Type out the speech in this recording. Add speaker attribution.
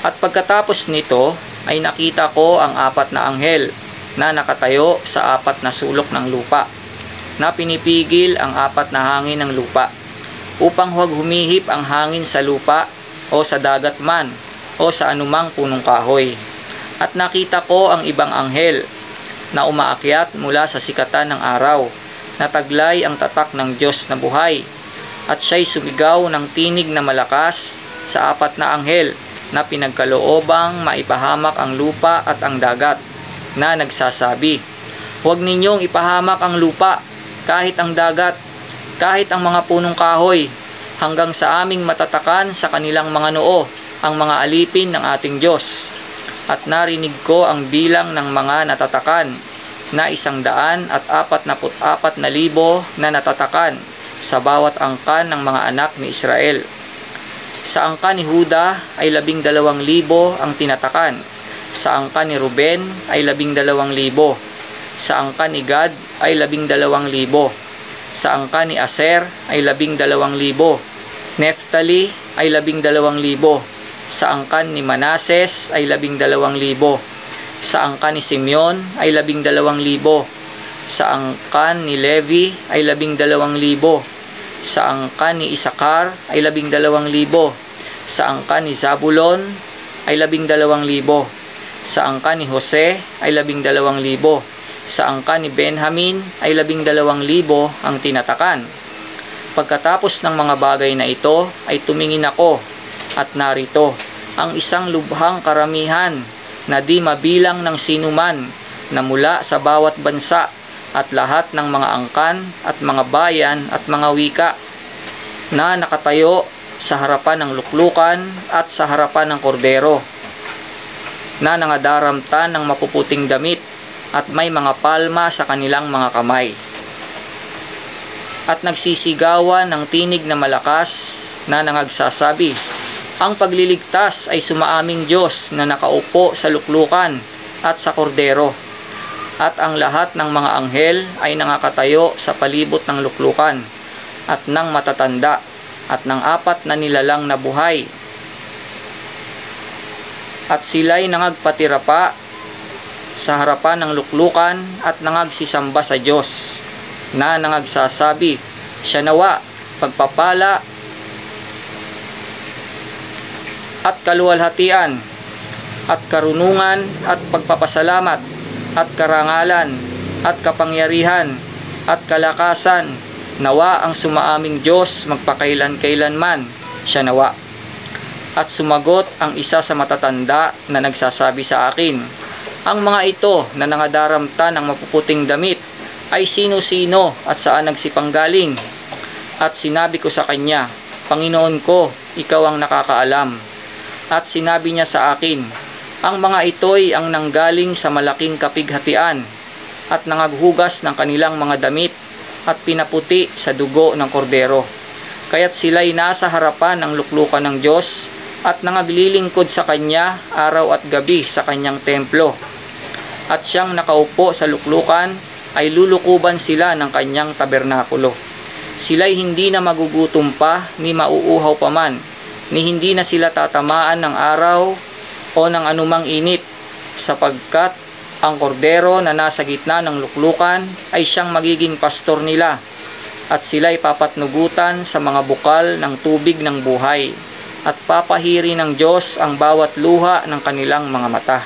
Speaker 1: At pagkatapos nito ay nakita ko ang 4 na anghel na nakatayo sa 4 na sulok ng lupa, na pinipigil ang 4 na hangin ng lupa, upang huwag humihip ang hangin sa lupa o sa dagat man o sa anumang punong kahoy. At nakita ko ang ibang anghel na umaakyat mula sa sikatan ng araw, na taglay ang tatak ng Diyos na buhay, at siya'y sumigaw ng tinig na malakas sa 4 na anghel na pinagkaloobang maipahamak ang lupa at ang dagat, na nagsasabi, "Huwag ninyong ipahamak ang lupa, kahit ang dagat, kahit ang mga punong kahoy, hanggang sa aming matatakan sa kanilang mga noo ang mga alipin ng ating Diyos." At narinig ko ang bilang ng mga natatakan na 144,000 na natatakan sa bawat angkan ng mga anak ni Israel. Sa angkan ni Huda ay 12,000 ang tinatakan. Sa angkan ni Ruben ay 12,000. Sa angkan ni Gad ay 12,000. Sa angkan ni Aser ay 12,000. Neftali ay 12,000. Sa angkan ni Manases ay 12,000. Sa angkan ni Simeon ay 12,000. Sa angkan ni Levi ay 12,000. Sa angkan ni Isakar ay 12,000. Sa angkan ni Zabulon ay 12,000. Sa angkan ni Jose ay 12,000. Sa angkan ni Benjamin ay 12,000 ang tinatakan. Pagkatapos ng mga bagay na ito ay tumingin ako, at narito ang isang lubhang karamihan na di mabilang ng sinuman na mula sa bawat bansa at lahat ng mga angkan at mga bayan at mga wika, na nakatayo sa harapan ng luklukan at sa harapan ng kordero, na nangadaramtan ng mapuputing damit at may mga palma sa kanilang mga kamay. At nagsisigawan ng tinig na malakas na nangagsasabi, "Ang pagliligtas ay sumaaming Diyos na nakaupo sa luklukan at sa kordero." At ang lahat ng mga anghel ay nakakatayo sa palibot ng luklukan at ng matatanda at ng 4 na nilalang na buhay. At sila'y nangagpatirapa sa harapan ng luklukan at nangagsisamba sa Diyos, na nangagsasabi, "Siya nawa, pagpapala at kaluwalhatian at karunungan at pagpapasalamat at karangalan at kapangyarihan at kalakasan, nawa ang sumaaming Diyos magpakailan-kailanman, siya nawa." At sumagot ang isa sa matatanda na nagsasabi sa akin, "Ang mga ito na nangadaramta ng mapuputing damit ay sino-sino at saan nagsipanggaling?" At sinabi ko sa kanya, "Panginoon ko, ikaw ang nakakaalam." At sinabi niya sa akin, "Ang mga ito'y ang nanggaling sa malaking kapighatian at nangaghugas ng kanilang mga damit at pinaputi sa dugo ng kordero. Kaya't sila'y nasa harapan ng luklukan ng Diyos at nangaglilingkod sa Kanya araw at gabi sa Kanyang templo. At siyang nakaupo sa luklukan ay lulukuban sila ng Kanyang tabernakulo. Sila'y hindi na magugutom pa ni mauuhaw pa man, ni hindi na sila tatamaan ng araw o ng anumang init, sapagkat ang kordero na nasa gitna ng luklukan ay siyang magiging pastor nila, at sila'y papatnugutan sa mga bukal ng tubig ng buhay, at papahiri ng Diyos ang bawat luha ng kanilang mga mata."